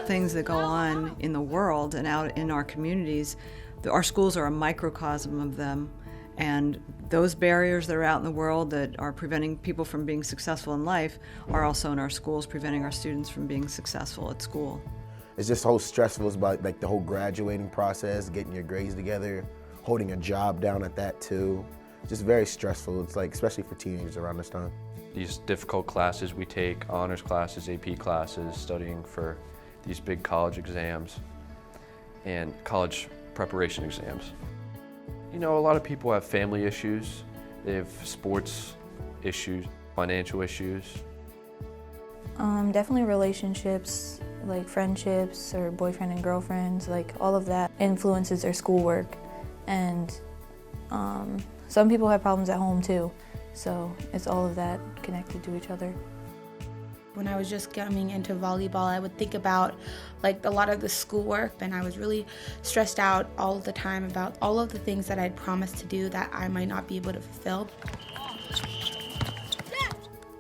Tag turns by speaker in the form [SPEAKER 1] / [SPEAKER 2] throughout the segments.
[SPEAKER 1] things that go on in the world and out in our communities, our schools are a microcosm of them. And those barriers that are out in the world that are preventing people from being successful in life are also in our schools, preventing our students from being successful at school.
[SPEAKER 2] It's just so stressful. It's about like the whole graduating process, getting your grades together, holding a job down at that too. Just very stressful. It's like, especially for teenagers around this time.
[SPEAKER 3] These difficult classes we take, honors classes, AP classes, studying for these big college exams and college preparation exams. You know, a lot of people have family issues, they have sports issues, financial issues.
[SPEAKER 4] Definitely relationships, like friendships or boyfriend and girlfriends, like all of that influences their schoolwork. And some people have problems at home too, so it's all of that connected to each other.
[SPEAKER 5] When I was just coming into volleyball, I would think about like a lot of the schoolwork, and I was really stressed out all the time about all of the things that I'd promised to do that I might not be able to fulfill.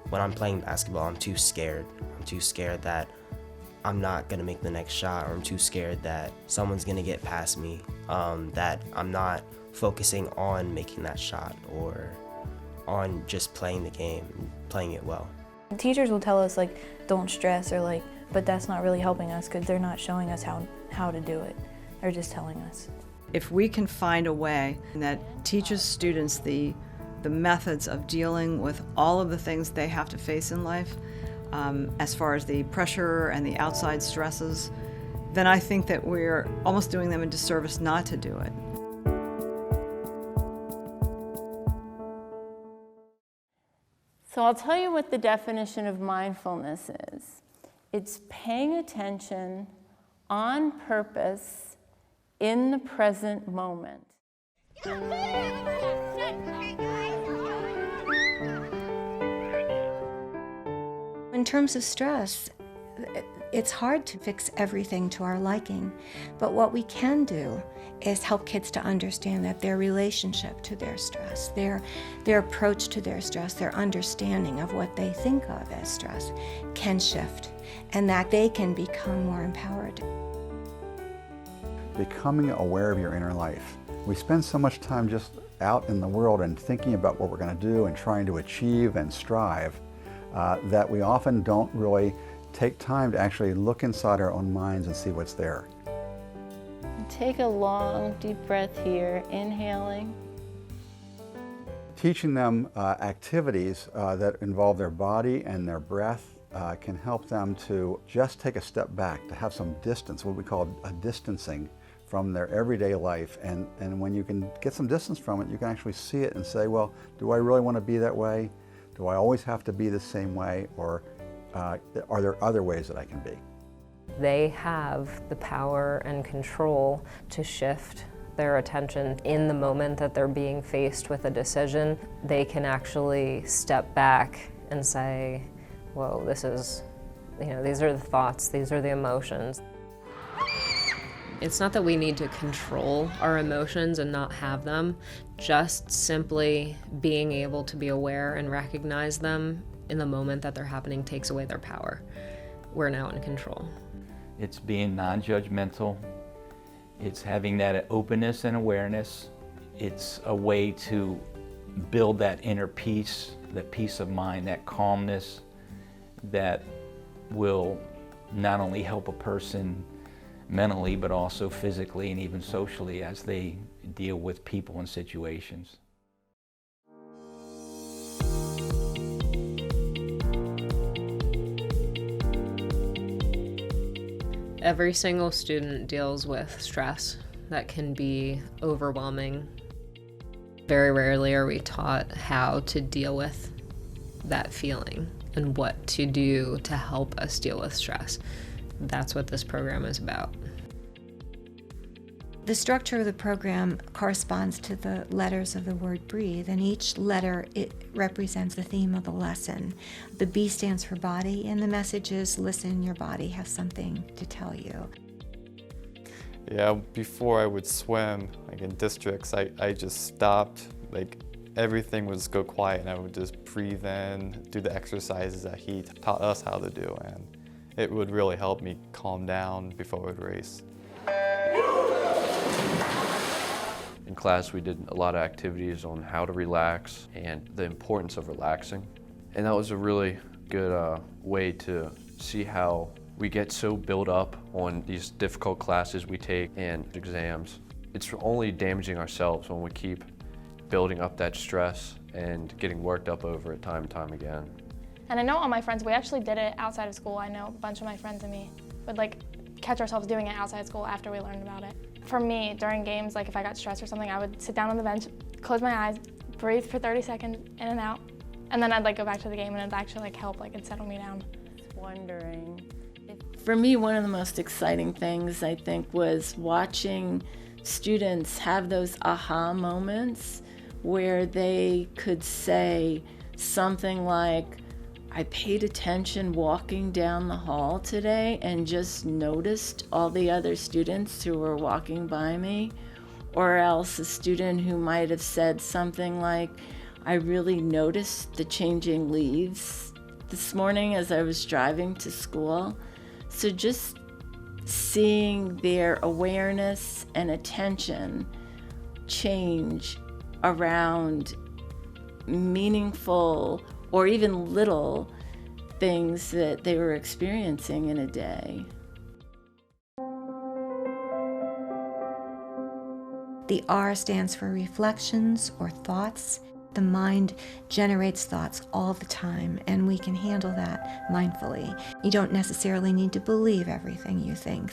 [SPEAKER 6] When I'm playing basketball, I'm too scared. I'm too scared that I'm not gonna make the next shot, or I'm too scared that someone's gonna get past me, that I'm not focusing on making that shot or on just playing the game and playing it well.
[SPEAKER 4] Teachers will tell us like, don't stress, or like, but that's not really helping us because they're not showing us how to do it. They're just telling us.
[SPEAKER 1] If we can find a way that teaches students the methods of dealing with all of the things they have to face in life, as far as the pressure and the outside stresses, then I think that we're almost doing them a disservice not to do it.
[SPEAKER 7] So I'll tell you what the definition of mindfulness is. It's paying attention on purpose in the present moment.
[SPEAKER 8] In terms of stress, it's hard to fix everything to our liking, but what we can do is help kids to understand that their relationship to their stress, their approach to their stress, their understanding of what they think of as stress can shift, and that they can become more empowered.
[SPEAKER 9] Becoming aware of your inner life. We spend so much time just out in the world and thinking about what we're going to do and trying to achieve and strive that we often don't really take time to actually look inside our own minds and see what's there.
[SPEAKER 7] Take a long, deep breath here, inhaling.
[SPEAKER 9] Teaching them activities that involve their body and their breath can help them to just take a step back, to have some distance, what we call a distancing from their everyday life. And when you can get some distance from it, you can actually see it and say, well, do I really want to be that way? Do I always have to be the same way? Or are there other ways that I can be?
[SPEAKER 10] They have the power and control to shift their attention in the moment that they're being faced with a decision. They can actually step back and say, whoa, this is, these are the thoughts, these are the emotions. It's not that we need to control our emotions and not have them, just simply being able to be aware and recognize them in the moment that they're happening takes away their power. We're now in control.
[SPEAKER 11] It's being non-judgmental. It's having that openness and awareness. It's a way to build that inner peace, that peace of mind, that calmness that will not only help a person mentally, but also physically and even socially as they deal with people and situations.
[SPEAKER 10] Every single student deals with stress that can be overwhelming. Very rarely are we taught how to deal with that feeling and what to do to help us deal with stress. That's what this program is about.
[SPEAKER 8] The structure of the program corresponds to the letters of the word breathe, and each letter, it represents the theme of the lesson. The B stands for body, and the message is, listen, your body has something to tell you.
[SPEAKER 12] Yeah, before I would swim, like in districts, I just stopped, like everything would just go quiet, and I would just breathe in, do the exercises that he taught us how to do, and It would really help me calm down before I would race.
[SPEAKER 3] In class, we did a lot of activities on how to relax and the importance of relaxing. And that was a really good way to see how we get so built up on these difficult classes we take and exams. It's only damaging ourselves when we keep building up that stress and getting worked up over it time and time again.
[SPEAKER 13] And I know all my friends, we actually did it outside of school. I know a bunch of my friends and me would catch ourselves doing it outside school after we learned about it. For me, during games, if I got stressed or something, I would sit down on the bench, close my eyes, breathe for 30 seconds, in and out, and then I'd go back to the game and it'd actually help, and settle me down.
[SPEAKER 7] Wondering if...
[SPEAKER 14] For me, one of the most exciting things, I think, was watching students have those aha moments where they could say something like, I paid attention walking down the hall today and just noticed all the other students who were walking by me. Or else a student who might have said something like, I really noticed the changing leaves this morning as I was driving to school. So just seeing their awareness and attention change around meaningful or even little things that they were experiencing in a day.
[SPEAKER 8] The R stands for reflections or thoughts. The mind generates thoughts all the time, and we can handle that mindfully. You don't necessarily need to believe everything you think.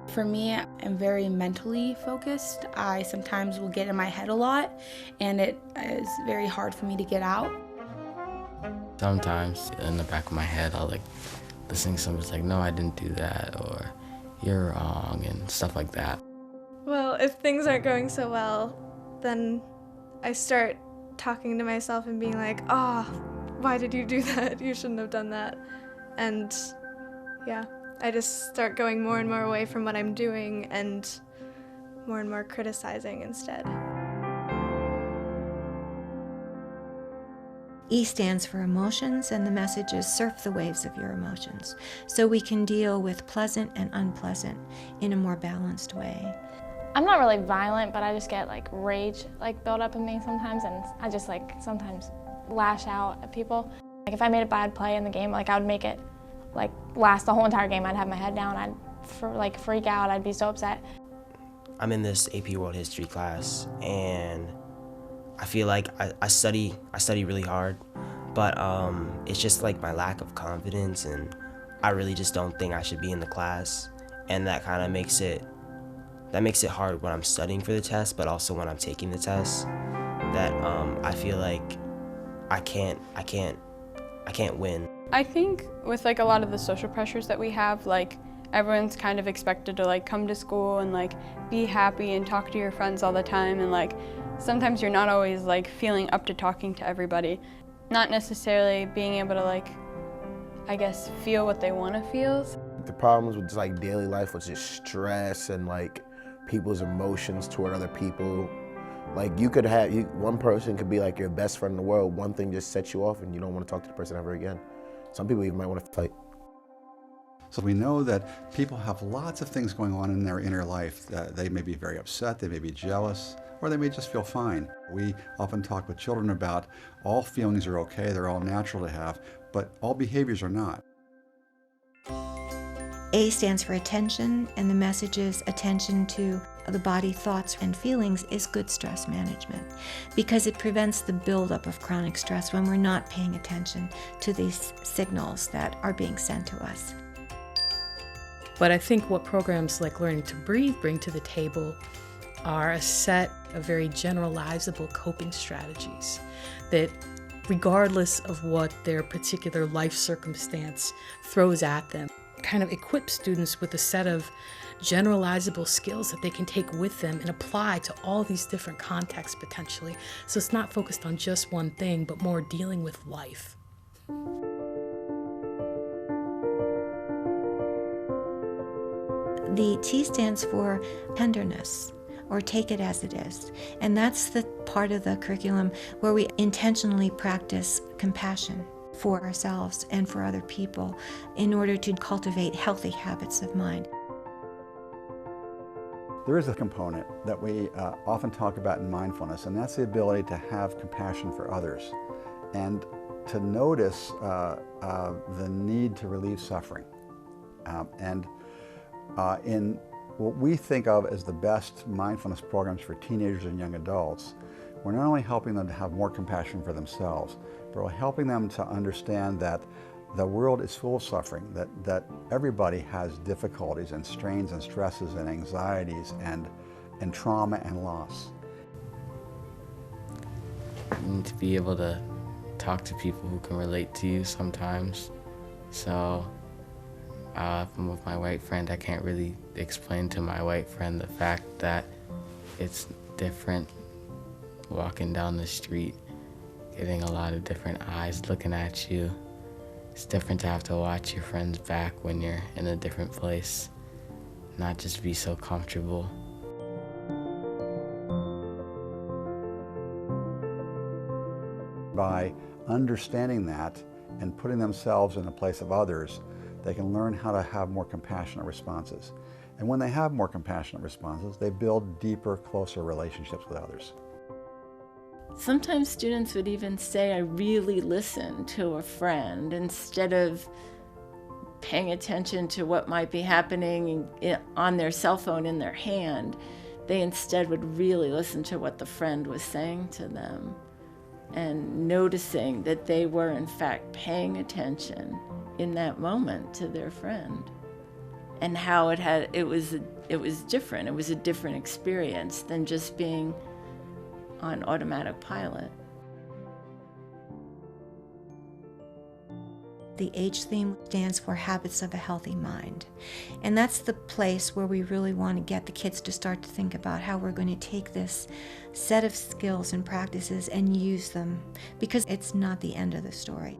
[SPEAKER 5] For me, I'm very mentally focused. I sometimes will get in my head a lot, and it is very hard for me to get out.
[SPEAKER 15] Sometimes in the back of my head, I'll listen to somebody's no, I didn't do that, or you're wrong, and stuff like that.
[SPEAKER 16] Well, if things aren't going so well, then I start talking to myself and being like, why did you do that? You shouldn't have done that. And yeah, I just start going more and more away from what I'm doing and more criticizing instead.
[SPEAKER 8] E stands for emotions, and the message is surf the waves of your emotions, so we can deal with pleasant and unpleasant in a more balanced way.
[SPEAKER 13] I'm not really violent, but I just get rage built up in me sometimes, and I just sometimes lash out at people. If I made a bad play in the game, I would make it last the whole entire game. I'd have my head down, I'd freak out, I'd be so upset.
[SPEAKER 6] I'm in this AP World History class, and I feel like I study really hard, but it's just my lack of confidence, and I really just don't think I should be in the class, and that kind of makes it hard when I'm studying for the test, but also when I'm taking the test, that I feel like I can't win.
[SPEAKER 17] I think with a lot of the social pressures that we have, everyone's kind of expected to come to school and be happy and talk to your friends all the time, and sometimes you're not always feeling up to talking to everybody. Not necessarily being able to I guess feel what they want to feel.
[SPEAKER 2] The problems with just daily life was just stress and people's emotions toward other people. You could have, one person could be your best friend in the world, one thing just sets you off and you don't want to talk to the person ever again. Some people even might want to fight.
[SPEAKER 9] So we know that people have lots of things going on in their inner life. They may be very upset, they may be jealous, or they may just feel fine. We often talk with children about all feelings are okay, they're all natural to have, but all behaviors are not.
[SPEAKER 8] A stands for attention, and the message is attention to the body, thoughts, and feelings is good stress management, because it prevents the buildup of chronic stress when we're not paying attention to these signals that are being sent to us.
[SPEAKER 18] But I think what programs like Learning2Breathe bring to the table are a set of very generalizable coping strategies that, regardless of what their particular life circumstance throws at them, kind of equip students with a set of generalizable skills that they can take with them and apply to all these different contexts potentially. So it's not focused on just one thing, but more dealing with life.
[SPEAKER 8] The T stands for tenderness, or take it as it is. And that's the part of the curriculum where we intentionally practice compassion. for ourselves and for other people in order to cultivate healthy habits of mind.
[SPEAKER 9] There is a component that we often talk about in mindfulness, and that's the ability to have compassion for others and to notice the need to relieve suffering. In what we think of as the best mindfulness programs for teenagers and young adults, we're not only helping them to have more compassion for themselves, but we're helping them to understand that the world is full of suffering, that everybody has difficulties and strains and stresses and anxieties and trauma and loss.
[SPEAKER 15] You need to be able to talk to people who can relate to you sometimes. So if I'm with my white friend, I can't really explain to my white friend the fact that it's different walking down the street, getting a lot of different eyes looking at you. It's different to have to watch your friend's back when you're in a different place, not just be so comfortable.
[SPEAKER 9] By understanding that and putting themselves in the place of others, they can learn how to have more compassionate responses. And when they have more compassionate responses, they build deeper, closer relationships with others.
[SPEAKER 14] Sometimes students would even say, I really listened to a friend, instead of paying attention to what might be happening on their cell phone in their hand. They instead would really listen to what the friend was saying to them and noticing that they were in fact paying attention in that moment to their friend, and how it was different. It was a different experience than just being on automatic pilot.
[SPEAKER 8] The H theme stands for Habits of a Healthy Mind. And that's the place where we really want to get the kids to start to think about how we're going to take this set of skills and practices and use them, because it's not the end of the story.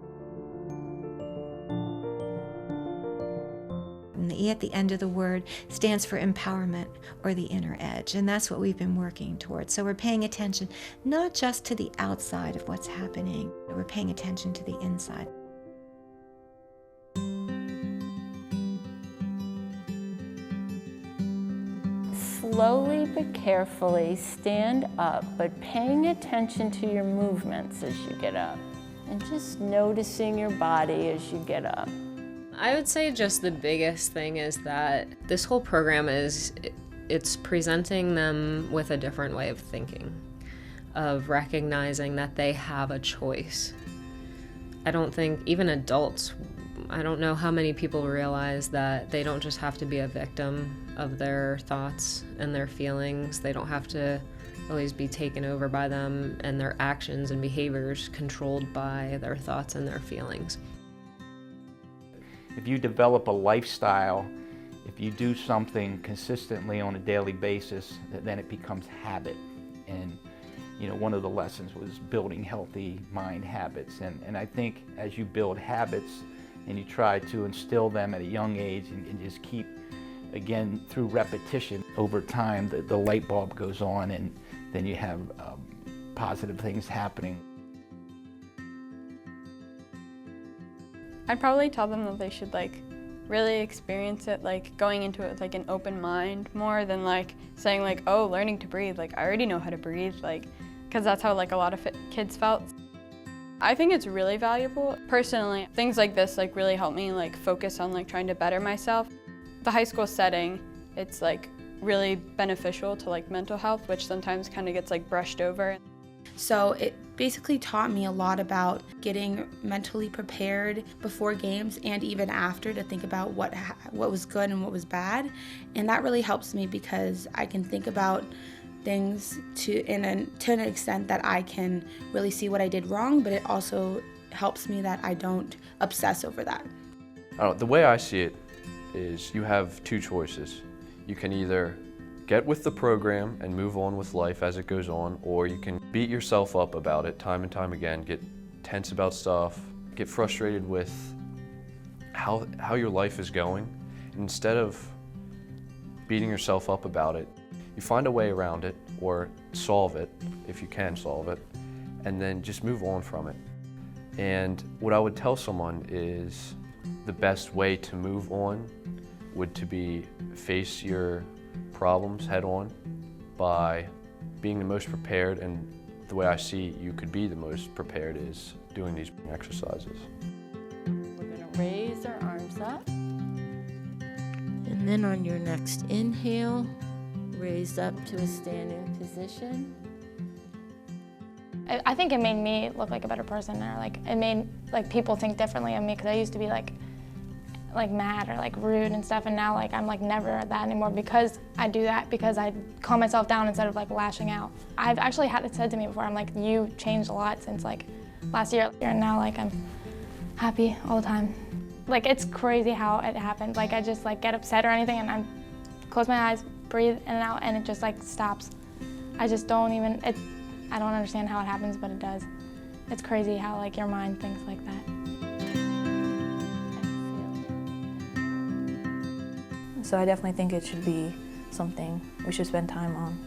[SPEAKER 8] And the E at the end of the word stands for empowerment, or the inner edge, and that's what we've been working towards. So we're paying attention not just to the outside of what's happening, but we're paying attention to the inside.
[SPEAKER 7] Slowly but carefully stand up, but paying attention to your movements as you get up, and just noticing your body as you get up.
[SPEAKER 10] I would say just the biggest thing is that this whole program it's presenting them with a different way of thinking, of recognizing that they have a choice. I don't think even adults, I don't know how many people realize that they don't just have to be a victim of their thoughts and their feelings. They don't have to always be taken over by them and their actions and behaviors controlled by their thoughts and their feelings.
[SPEAKER 11] If you develop a lifestyle, if you do something consistently on a daily basis, then it becomes habit. And one of the lessons was building healthy mind habits. And I think as you build habits and you try to instill them at a young age and just keep, again, through repetition, over time the light bulb goes on, and then you have positive things happening.
[SPEAKER 17] I'd probably tell them that they should really experience it, going into it with an open mind more than saying oh, learning to breathe, I already know how to breathe, because that's how a lot of kids felt. I think it's really valuable. Personally, things like this really help me focus on trying to better myself. The high school setting, it's really beneficial to mental health, which sometimes kind of gets brushed over.
[SPEAKER 5] So it basically taught me a lot about getting mentally prepared before games and even after, to think about what was good and what was bad. And that really helps me because I can think about things to an extent that I can really see what I did wrong, but it also helps me that I don't obsess over that.
[SPEAKER 3] The way I see it is you have two choices. You can either get with the program and move on with life as it goes on, or you can beat yourself up about it time and time again, get tense about stuff, get frustrated with how your life is going. And instead of beating yourself up about it, you find a way around it or solve it, if you can solve it, and then just move on from it. And what I would tell someone is the best way to move on would to be face your problems head on by being the most prepared, and the way I see you could be the most prepared is doing these exercises.
[SPEAKER 14] We're going to raise our arms up. And then on your next inhale, raise up to a standing position.
[SPEAKER 13] I think it made me look like a better person, or like it made like people think differently of me, because I used to be like mad or like rude and stuff, and now like I'm like never that anymore, because I do that, because I calm myself down instead of like lashing out. I've actually had it said to me before, I'm like, you changed a lot since like last year, and now like I'm happy all the time. Like it's crazy how it happens. Like I just like get upset or anything, and I close my eyes, breathe in and out, and it just like stops. I just don't even, I don't understand how it happens, but it does. It's crazy how like your mind thinks like that.
[SPEAKER 4] So I definitely think it should be something we should spend time on.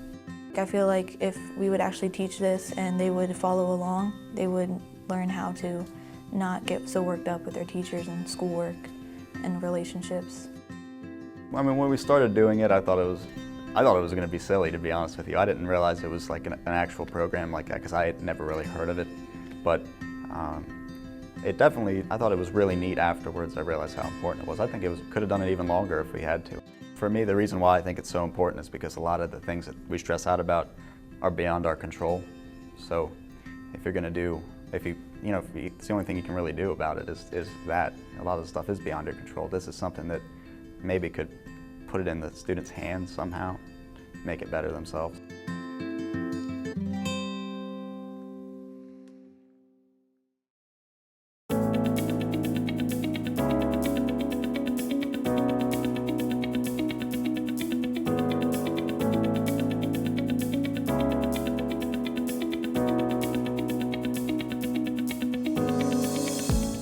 [SPEAKER 4] I feel like if we would actually teach this and they would follow along, they would learn how to not get so worked up with their teachers and schoolwork and relationships.
[SPEAKER 19] I mean, when we started doing it, I thought it was going to be silly, to be honest with you. I didn't realize it was like an actual program like that, because I had never really heard of it. But it definitely, I thought it was really neat afterwards. I realized how important it was. I think could have done it even longer if we had to. For me, the reason why I think it's so important is because a lot of the things that we stress out about are beyond our control. So if you're going to do, it's the only thing you can really do about it is that. A lot of the stuff is beyond your control. This is something that maybe could put it in the students' hands somehow, make it better themselves.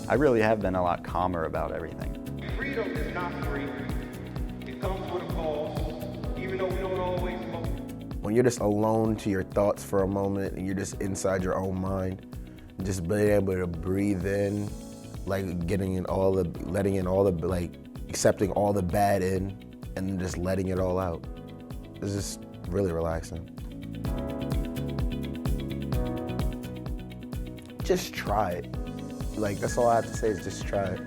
[SPEAKER 19] I really have been a lot calmer about everything.
[SPEAKER 20] Freedom is not free. It comes with a cost, even though we don't always know.
[SPEAKER 2] When you're just alone to your thoughts for a moment and you're just inside your own mind, just being able to breathe in, like letting in all the, like accepting all the bad in and then just letting it all out. It's just really relaxing. Just try it. Like, that's all I have to say is just try it.